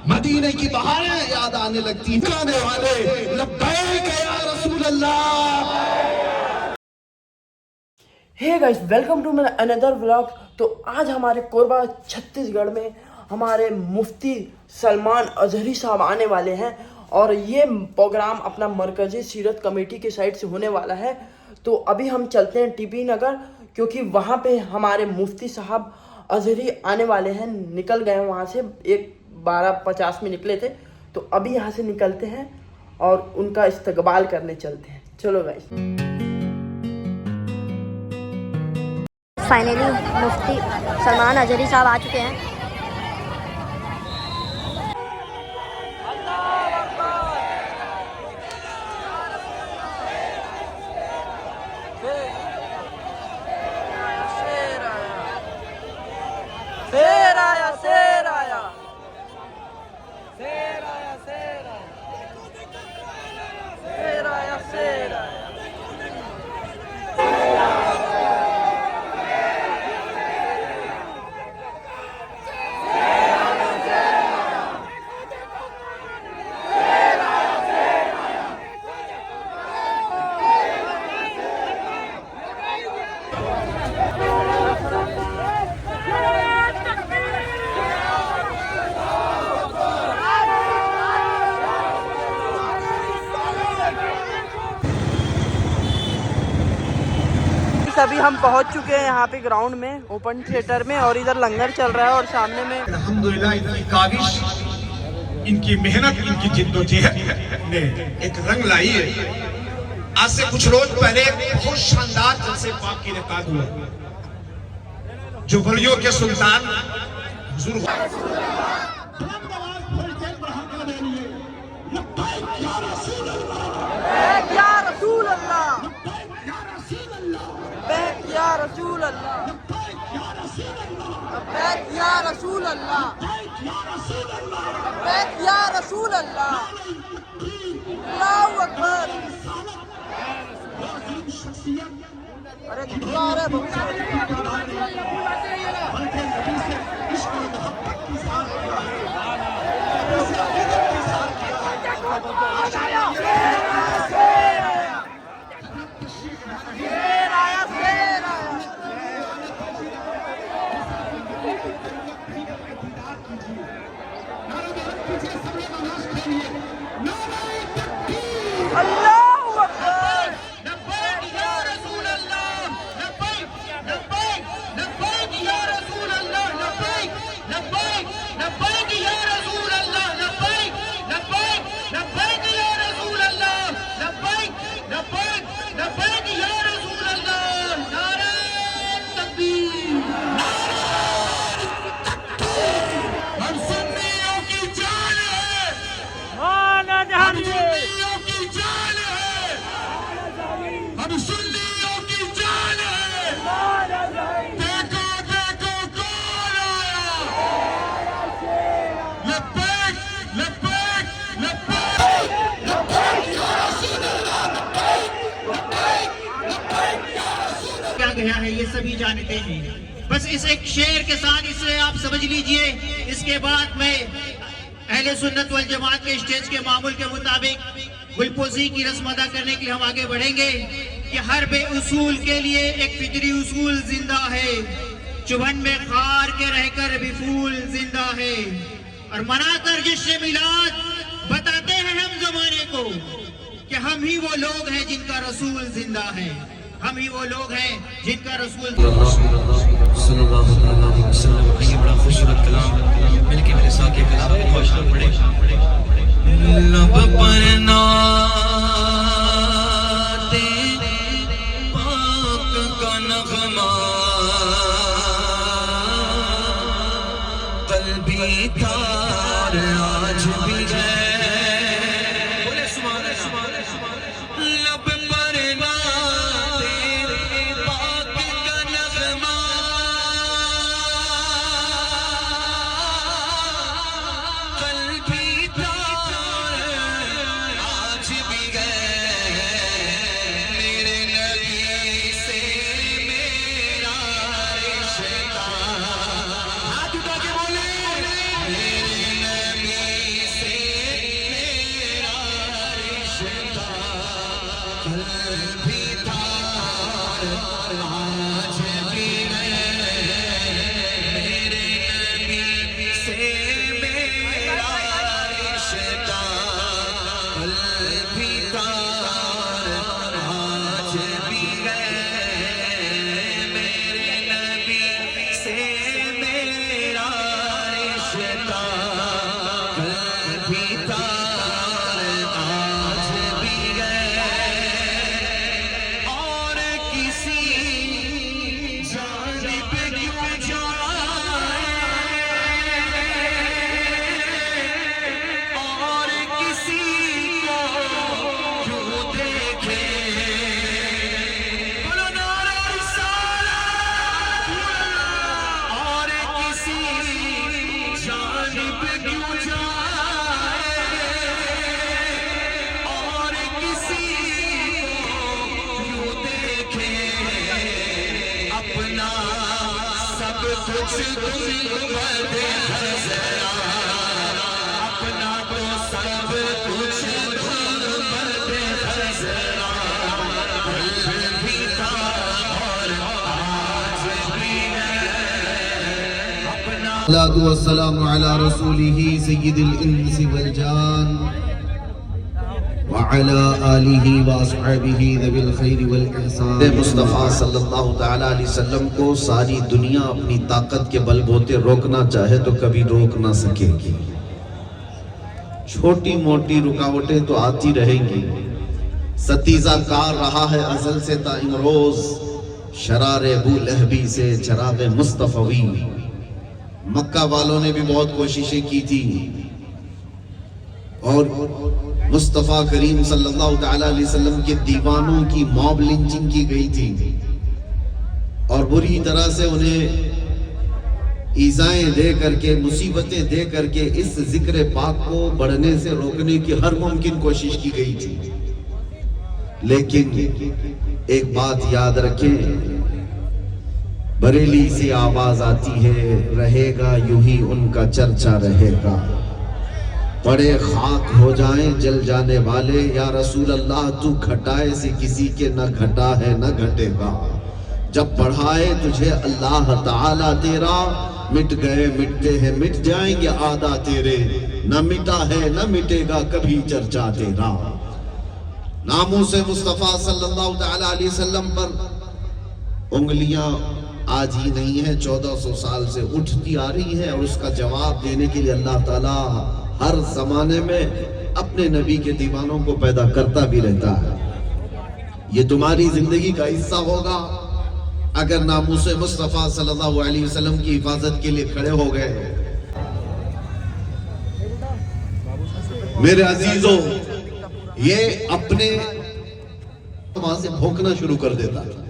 مدینے کی بہاریں یاد آنے لگتی گانے والے لبیک یا رسول اللہ. Hey guys welcome to my اندر ولاگ. تو آج ہمارے کوربا چھتیس گڑھ میں ہمارے مفتی سلمان اظہری صاحب آنے والے ہیں اور یہ پروگرام اپنا مرکزی سیرت کمیٹی کے سائٹ سے ہونے والا ہے. تو ابھی ہم چلتے ہیں ٹی پی نگر کیونکہ وہاں پہ ہمارے مفتی صاحب اظہری آنے والے ہیں. نکل گئے وہاں سے 12:50 میں نکلے تھے تو ابھی یہاں سے نکلتے ہیں اور ان کا استقبال کرنے چلتے ہیں. چلو گائز. فائنلی مفتی سلمان اظہری صاحب آ چکے ہیں. ابھی ہم پہنچ چکے ہیں یہاں پہ گراؤنڈ میں اوپن تھیٹر میں اور ادھر لنگر چل رہا ہے اور سامنے میں الحمدللہ ان کی کاوش، ان کی محنت، ان کی جد و جہد نے ایک رنگ لائی ہے. آج سے کچھ روز پہلے بہت شاندار جلسے پاک کی انعقاد ہوا جو ولیوں کے سلطان حضور یا رسول اللہ لبیک یا رسول اللہ لبیک یا رسول اللہ. اللہ اکبر. ارے دعا ہے گیا ہے یہ سبھی جانتے ہیں. بس اس ایک شعر کے ساتھ اسے آپ سمجھ لیجئے. اس کے بعد میں اہل سنت والجماعت کے اسٹیج کے معمول کے مطابق گلپوزی کی رسم ادا کرنے کے لیے ہم آگے بڑھیں گے کہ ہر بے اصول کے لیے ایک فطری اصول زندہ ہے. چبھن میں خار کے رہ کر بھی پھول زندہ ہے. اور منا کر جشن میلاد بتاتے ہیں ہم زمانے کو کہ ہم ہی وہ لوگ ہیں جن کا رسول زندہ ہے. ہم ہی وہ لوگ ہیں جن کا رسول صلی اللہ علیہ وسلم. یہ بڑا خوبصورت کلام مل کے میرے ساتھ یہ کلام خوشحال پڑے. لب پر نعت پاک کا نغمہ قلبی تار آج بھی ہے. کچھ تم بدے حسنا اپنا تو سب کچھ تم بدے حسنا کل بھی تھا اور آج بھی ہے اپنا الصلاة والسلام على رسوله سيد الإنس والجان وعلى آله وأصحابه ذوي الخير والإحسان. مصطفیٰ صلی اللہ تعالیٰ علیہ وسلم کو ساری دنیا اپنی طاقت کے بل بوتے روکنا چاہے تو کبھی روک نہ سکے گی. چھوٹی موٹی رکاوٹیں تو آتی رہیں گی. ستیزہ کار رہا ہے ازل سے تا امروز شرار ابو لہبی سے چراغ مصطفی. مکہ والوں نے بھی بہت کوششیں کی تھی اور مصطفیٰ کریم صلی اللہ تعالیٰ علیہ وسلم کے دیوانوں کی موب لنچنگ کی گئی تھی اور بری طرح سے انہیں ایذائیں دے کر کے مصیبتیں دے کر کے اس ذکر پاک کو بڑھنے سے روکنے کی ہر ممکن کوشش کی گئی تھی. لیکن ایک بات یاد رکھیں، بریلی سے آواز آتی ہے رہے گا یوں ہی ان کا چرچا رہے گا. پڑے خاک ہو جائیں جل جانے والے یا رسول اللہ تو گھٹائے سے کسی کے نہ گھٹا ہے نہ گھٹے گا. جب بڑھائے تجھے اللہ تعالیٰ تیرا مٹ گئے مٹتے ہیں مٹ جائیں گے آدھا تیرے. نہ مٹا ہے نہ مٹے گا کبھی چرچا تیرا. ناموس مصطفیٰ صلی اللہ تعالیٰ علیہ وسلم پر انگلیاں آج ہی نہیں ہے 1400 سال سے اٹھتی آ رہی ہے اور اس کا جواب دینے کے لیے اللہ تعالیٰ ہر زمانے میں اپنے نبی کے دیوانوں کو پیدا کرتا بھی رہتا ہے. یہ تمہاری زندگی کا حصہ ہوگا اگر ناموس مصطفیٰ صلی اللہ علیہ وسلم کی حفاظت کے لیے کھڑے ہو گئے. میرے عزیزوں، یہ اپنے وہاں سے بھونکنا شروع کر دیتا ہے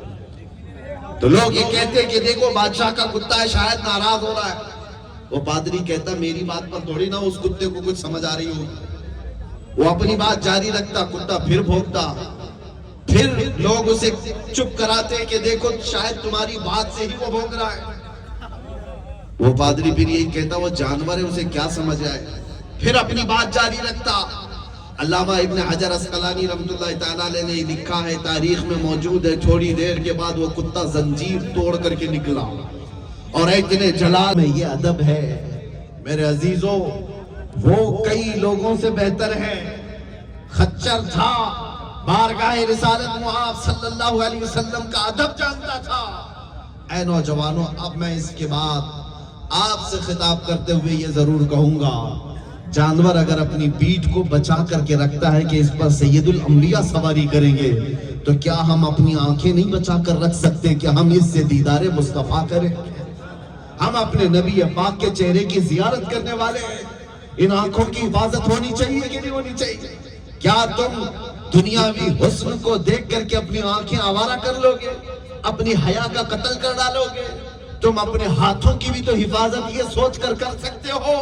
تو لوگ یہ کہتے کہ دیکھو بادشاہ کا کتا ہے شاید ناراض ہو رہا ہے. وہ پادری کہتا میری بات پر تھوڑی نہ اس کتے کو کچھ سمجھ آ رہی ہو. وہ اپنی بات جاری رکھتا، کتا پھر بھونکتا، پھر لوگ اسے چپ کراتے کہ دیکھو شاید تمہاری بات سے ہی وہ بھونک رہا ہے. وہ پادری پھر یہی کہتا وہ جانور ہے اسے کیا سمجھ آئے، پھر اپنی بات جاری رکھتا. علامہ ابن حجر اسقلانی رحمۃ اللہ تعالیٰ علیہ نے لکھا ہے، تاریخ میں موجود ہے، تھوڑی دیر کے بعد وہ کتا زنجیر توڑ کر کے نکلا اور اتنے جلال میں یہ ادب ہے. میرے عزیزوں، وہ کئی لوگوں سے بہتر ہے. خچر تھا، بارگاہ رسالت معاف صلی اللہ علیہ وسلم کا ادب جانتا تھا. اے نوجوانوں، اب میں اس کے بعد آپ سے خطاب کرتے ہوئے یہ ضرور کہوں گا، جانور اگر اپنی پیٹھ کو بچا کر کے رکھتا ہے کہ اس پر سید الانبیاء سواری کریں گے تو کیا ہم اپنی آنکھیں نہیں بچا کر رکھ سکتے کہ ہم اس سے دیدار مصطفیٰ کریں؟ ہم اپنے نبی پاک کے چہرے کی زیارت کرنے والے ہیں. ان آنکھوں کی حفاظت ہونی چاہیے کہ نہیں ہونی چاہیے؟ کیا تم دنیاوی حسن کو دیکھ کر کے اپنی آنکھیں آوارہ کر لو گے، اپنی حیا کا قتل کر ڈالو گے؟ تم اپنے ہاتھوں کی بھی تو حفاظت یہ سوچ کر سکتے ہو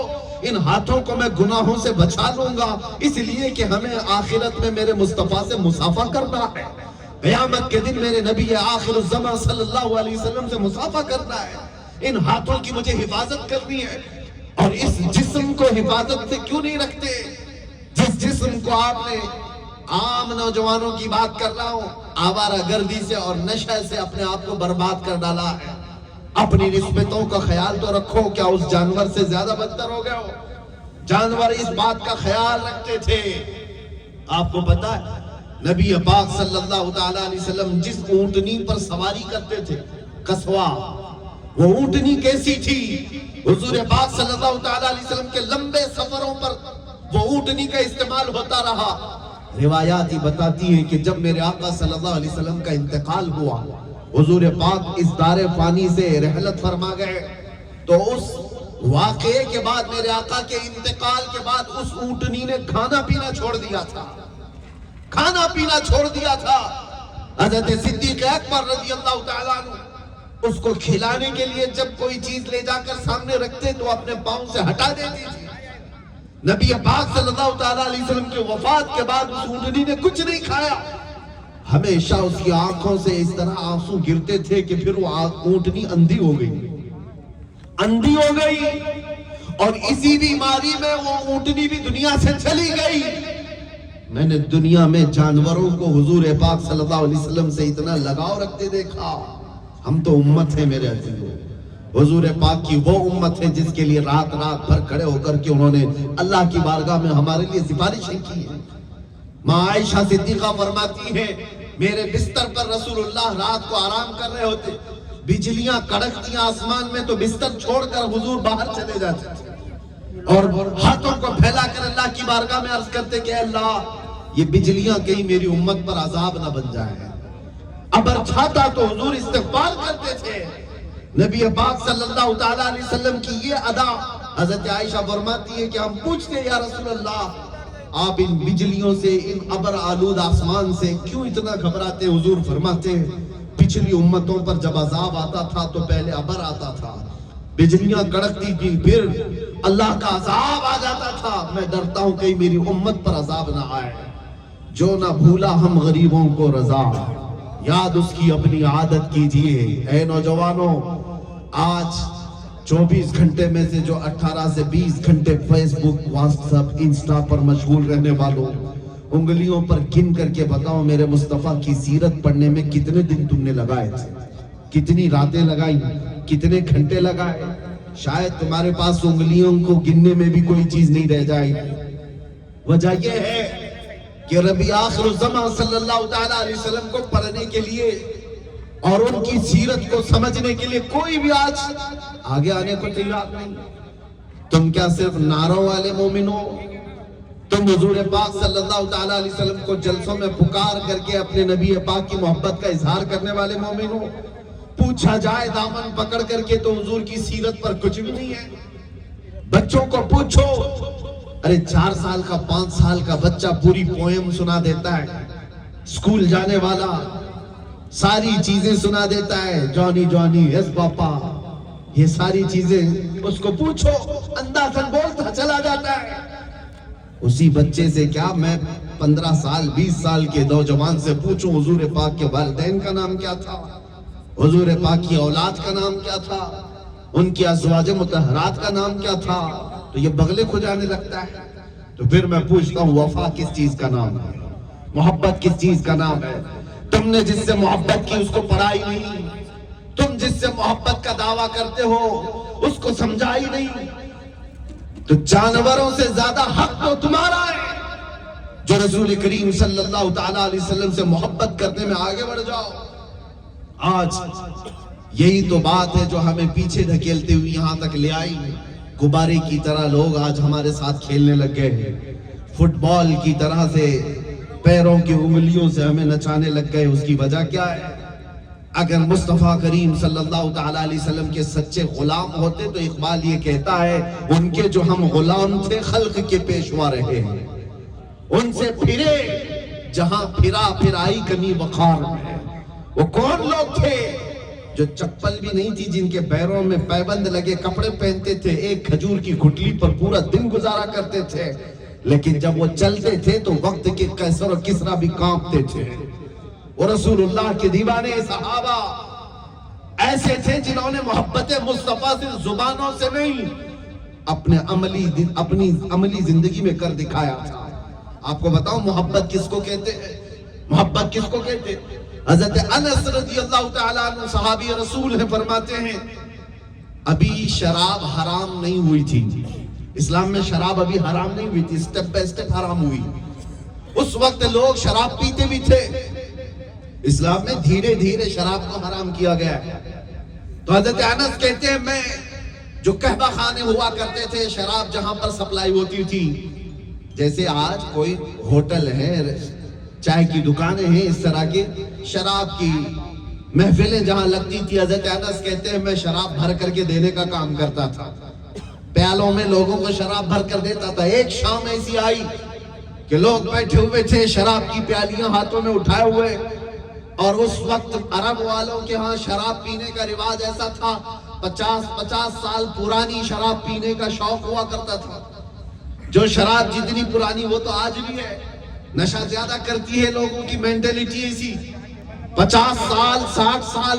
ان ہاتھوں کو میں گناہوں سے بچا لوں گا اس لیے کہ ہمیں آخرت میں میرے مصطفیٰ سے مصافحہ کرنا ہے. قیامت کے دن میرے نبی آخر الزمان صلی اللہ علیہ وسلم سے مصافحہ کرنا ہے. ان ہاتھوں کی مجھے حفاظت کرنی ہے. اور اس جسم کو حفاظت سے کیوں نہیں رکھتے جس جسم کو آپ نے، عام نوجوانوں کی بات کر رہا ہوں، آوارہ گردی سے اور نشہ سے اپنے آپ کو برباد کر ڈالا ہے. اپنی نسبتوں کا خیال تو رکھو، کیا اس جانور سے زیادہ بدتر ہو گئے ہو؟ جانور اس بات کا خیال رکھتے تھے. آپ کو پتا ہے نبی پاک صلی اللہ تعالیٰ علیہ وسلم جس اونٹنی پر سواری کرتے تھے، قصوہ، وہ اونٹنی کیسی تھی؟ حضور پاک صلی اللہ تعالیٰ علیہ وسلم کے لمبے سفروں پر وہ اونٹنی کا استعمال ہوتا رہا. روایات ہی بتاتی ہیں کہ جب میرے آقا صلی اللہ علیہ وسلم کا انتقال ہوا، حضور پاک اس دار فانی سے رحلت فرما گئے، تو اس واقعے کے بعد، میرے آقا کے انتقال کے بعد، اس اونٹنی نے کھانا پینا چھوڑ دیا تھا. کھانا پینا چھوڑ دیا تھا. حضرت صدیق اکبر رضی اللہ تعالیٰ عنہ اس کو کھلانے کے لیے جب کوئی چیز لے جا کر سامنے رکھتے تو اپنے پاؤں سے ہٹا دیتی تھی. نبی پاک صلی اللہ تعالیٰ علیہ وسلم کے وفات کے بعد اس اونٹنی نے کچھ نہیں کھایا. ہمیشہ اس کی آنکھوں سے اس طرح آنسو گرتے تھے کہ پھر وہ اونٹنی اندھی ہو گئی. اندھی ہو گئی اور اسی بیماری میں وہ اونٹنی بھی دنیا سے چلی گئی. میں نے دنیا میں جانوروں کو حضور پاک صلی اللہ علیہ وسلم سے اتنا لگاؤ رکھتے دیکھا. ہم تو امت ہیں میرے عزیزوں, حضور پاک کی وہ امت ہے جس کے لیے رات رات بھر کھڑے ہو کر کے انہوں نے اللہ کی بارگاہ میں ہمارے لیے سفارشیں کی ہیں. ماں عائشہ صدیقہ فرماتی ہے میرے بستر پر رسول اللہ رات کو آرام کر رہے ہوتے, بجلیاں کڑکتیاں آسمان میں تو بستر چھوڑ کر حضور باہر چلے جاتے تھے اور ہاتھوں کو پھیلا کر اللہ کی بارگاہ میں عرض کرتے کہ اللہ یہ بجلیاں کہیں میری امت پر عذاب نہ بن جائے. ابر چھاتا تو حضور استغفار کرتے تھے. نبی پاک صلی اللہ تعالیٰ علیہ وسلم کی یہ ادا حضرت عائشہ فرماتی ہے کہ ہم پوچھتے یا رسول اللہ آپ ان بجلیوں سے ان ابر آلود آسمان سے کیوں اتنا گھبراتے. حضور فرماتے ہیں پچھلی امتوں پر جب عذاب آتا تھا تو پہلے ابر آتا تھا, بجلیاں کڑکتی تھی, پھر اللہ کا عذاب آ جاتا تھا. میں ڈرتا ہوں کہیں میری امت پر عذاب نہ آئے. جو نہ بھولا ہم غریبوں کو رضا, یاد اس کی اپنی عادت کیجئے. اے نوجوانوں, آج 24 گھنٹے میں سے جو 18 سے 20 گھنٹے فیس بک, واٹس ایپ, انسٹا پر مشغول رہنے والوں, انگلیوں پر گن کر کے بتاؤ میرے مصطفیٰ کی سیرت پڑھنے میں کتنے دن تم نے لگائے تھے, کتنی راتیں لگائی, کتنے گھنٹے لگائے. شاید تمہارے پاس انگلیوں کو گننے میں بھی کوئی چیز نہیں رہ جائے. وجہ یہ ہے کہ ربی آخر الزمان صلی اللہ تعالیٰ علیہ وسلم کو پڑھنے کے لیے اور ان کی سیرت کو سمجھنے کے لیے کوئی بھی آج آگے آنے کو تیار نہیں. تم کیا صرف نعروں والے مومن ہو؟ تم حضور پاک صلی اللہ تعالیٰ علیہ وسلم کو جلسوں میں پکار کر کے اپنے نبی پاک کی محبت کا اظہار کرنے والے مومن ہو؟ پوچھا جائے دامن پکڑ کر کے تو حضور کی سیرت پر کچھ بھی نہیں ہے. بچوں کو پوچھو, ارے 4 سال کا 5 سال کا بچہ پوری پوئم سنا دیتا ہے, اسکول جانے والا ساری چیزیں سنا دیتا ہے, جانی جانی یس پاپا, یہ ساری چیزیں اس کو پوچھو اندازن بولتا چلا جاتا ہے. اسی بچے سے کیا میں 15 سال 20 سال کے نوجوان سے پوچھوں حضور پاک کے والدین کا نام کیا تھا, حضور پاک کی اولاد کا نام کیا تھا, ان کی ازواج مطہرات کا نام کیا تھا, تو یہ بغلے کھو جانے لگتا ہے. تو پھر میں پوچھتا ہوں وفا کس چیز کا نام ہے, محبت کس چیز کا نام ہے؟ تم نے جس سے محبت کی اس کو پڑھا ہی نہیں, تم جس سے محبت کا دعویٰ کرتے ہو اس کو سمجھا ہی نہیں. تو جانوروں سے زیادہ حق تو تمہارا ہے جو رسول کریم صلی اللہ تعالیٰ علیہ وسلم سے محبت کرنے میں آگے بڑھ جاؤ. آج یہی تو بات ہے جو ہمیں پیچھے دھکیلتے ہوئے یہاں تک لے آئی. غبارے کی طرح لوگ آج ہمارے ساتھ کھیلنے لگ گئے ہیں, فٹ بال کی طرح سے پیروں کی انگلیوں سے ہمیں نچانے لگ گئے. اس کی وجہ کیا ہے؟ اگر مصطفیٰ کریم صلی اللہ تعالیٰ علیہ وسلم کے سچے غلام ہوتے تو اقبال یہ کہتا ہے ان کے جو ہم غلام تھے خلق کے پیشوا رہے ہیں, ان سے پھرے جہاں پھرا پھر آئی کمی وقار میں. وہ کون لوگ تھے جو چپل بھی نہیں تھی, جن کے پیروں میں پیبند لگے کپڑے پہنتے تھے, ایک کھجور کی گٹلی پر پورا دن گزارا کرتے تھے, لیکن جب وہ چلتے تھے تو وقت کے قیصر و کسریٰ بھی کانپتے تھے. اور رسول اللہ کے دیوانے صحابہ ایسے تھے جنہوں نے محبت مصطفیٰ سے زبانوں سے نہیں اپنے اپنی عملی زندگی میں کر دکھایا تھا. آپ کو بتاؤں محبت کس کو کہتے ہیں؟ محبت کس کو کہتے ہیں؟ حضرت انس رضی اللہ تعالیٰ عنہ صحابی رسول ہیں, فرماتے ہیں ابھی شراب حرام نہیں ہوئی تھی, اسلام میں شراب ابھی حرام نہیں ہوئی تھی, سٹیپ بائی سٹیپ حرام ہوئی. اس وقت لوگ شراب پیتے بھی تھے, اسلام میں دھیرے دھیرے شراب کو حرام کیا گیا. تو حضرت انس کہتے ہیں میں جو قہوہ خانے ہوا کرتے تھے, شراب جہاں پر سپلائی ہوتی تھی, جیسے آج کوئی ہوٹل ہے, چائے کی دکانیں ہیں, اس طرح کی شراب کی محفلیں جہاں لگتی تھی, حضرت انس کہتے ہیں میں شراب بھر کر کے دینے کا کام کرتا تھا, پیالوں میں لوگوں کو شراب بھر کر دیتا تھا. ایک شام ایسی آئی کہ لوگ بیٹھے ہوئے تھے شراب کی پیالیاں ہاتھوں میں اٹھائے ہوئے, اور اس وقت عرب والوں کے ہاں شراب پینے کا رواج ایسا تھا, 50 سال پرانی شراب پینے کا شوق ہوا کرتا تھا. جو شراب جتنی پرانی وہ تو آج بھی ہے, نشہ زیادہ کرتی ہے لوگوں کی مینٹیلیٹی ایسی. 50 سال 60 سال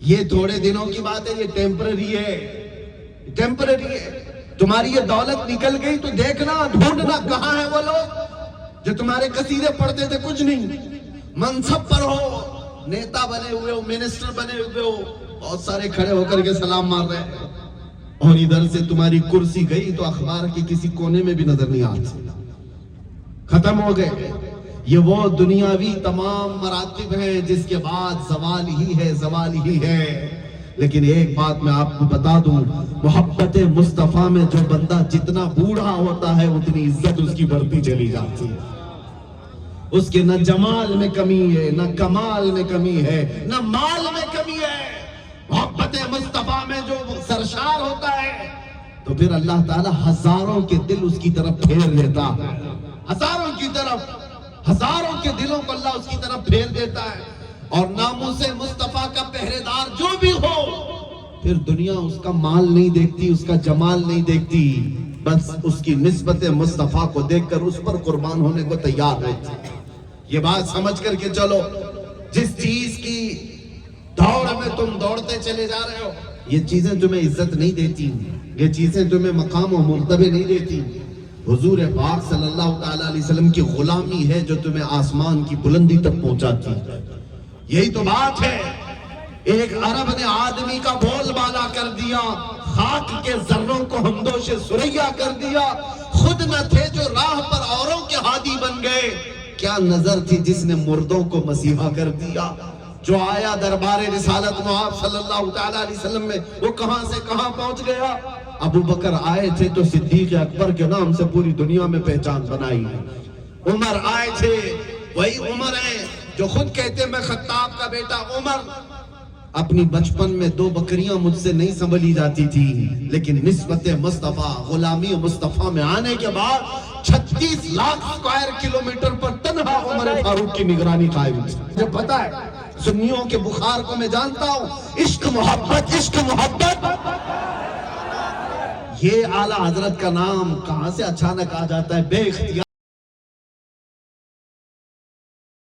یہ تھوڑے دنوں کی بات ہے, یہ ٹیمپرری ہے, ٹیمپرری ہے. تمہاری یہ دولت نکل گئی تو دیکھنا, ڈھونڈنا کہاں ہے وہ لوگ جو تمہارے قصیدے پڑھتے تھے. کچھ نہیں, منصب پر ہو, نیتا بنے ہوئے ہو, منسٹر بنے ہوئے ہو, بہت سارے کھڑے ہو کر کے سلام مار رہے ہیں, اور ادھر سے تمہاری کرسی گئی تو اخبار کے کسی کونے میں بھی نظر نہیں آتی, ختم ہو گئے. یہ وہ دنیاوی تمام مراتب ہیں جس کے بعد زوال ہی ہے, زوال ہی ہے. لیکن ایک بات میں آپ کو بتا دوں, محبت مصطفیٰ میں جو بندہ جتنا بوڑھا ہوتا ہے اتنی عزت اس کی بڑھتی چلی جاتی ہے. اس کے نہ جمال میں کمی ہے, نہ کمال میں کمی ہے, نہ مال میں کمی ہے. محبت مصطفیٰ میں جو سرشار ہوتا ہے تو پھر اللہ تعالی ہزاروں کے دل اس کی طرف پھیر لیتا ہے, ہزاروں کی طرف, ہزاروں کے دلوں کو اللہ اس کی طرف پھیر دیتا ہے. اور ناموس مصطفیٰ کا پہرے دار جو بھی ہو, پھر دنیا اس کا مال نہیں دیکھتی, اس کا جمال نہیں دیکھتی, بس اس کی نسبت مصطفیٰ کو دیکھ کر اس پر قربان ہونے کو تیار رہتی. یہ بات سمجھ کر کے چلو, جس چیز کی دوڑ میں تم دوڑتے چلے جا رہے ہو, یہ چیزیں تمہیں عزت نہیں دیتی, یہ چیزیں تمہیں مقام و مرتبے نہیں دیتی. حضور پاک صلی اللہ تعالی علیہ وسلم کی غلامی ہے جو تمہیں آسمان کی بلندی تک پہنچاتی. یہی تو بات ہے. ایک عرب نے آدمی کا بول بالا کر دیا, خاک کے ذروں کو ہمدوش سریا کر دیا. خود نہ تھے جو راہ پر اوروں کے ہادی بن گئے, کیا نظر تھی جس نے مردوں کو مسیحا کر دیا. جو آیا دربار رسالت آپ صلی اللہ تعالی علیہ وسلم میں, وہ کہاں سے کہاں پہنچ گیا. ابو بکر آئے تھے تو صدیق اکبر کے نام سے پوری دنیا میں پہچان بنائی. عمر آئے تھے, وہی عمر ہیں جو خود کہتے میں خطاب کا بیٹا. عمر اپنی بچپن میں 2 بکریاں مجھ سے نہیں سنبھلی جاتی تھی, لیکن نسبت مصطفیٰ, غلامی مصطفیٰ میں آنے کے بعد 36 لاکھ اسکوائر کلومیٹر پر تنہا عمر فاروق کی نگرانی قائم تھی. مجھے پتا ہے سنیوں کے بخار کو میں جانتا ہوں. عشق محبت, عشق محبت, یہ اعلیٰ حضرت کا نام کہاں سے اچانک آ جاتا ہے بے اختیار.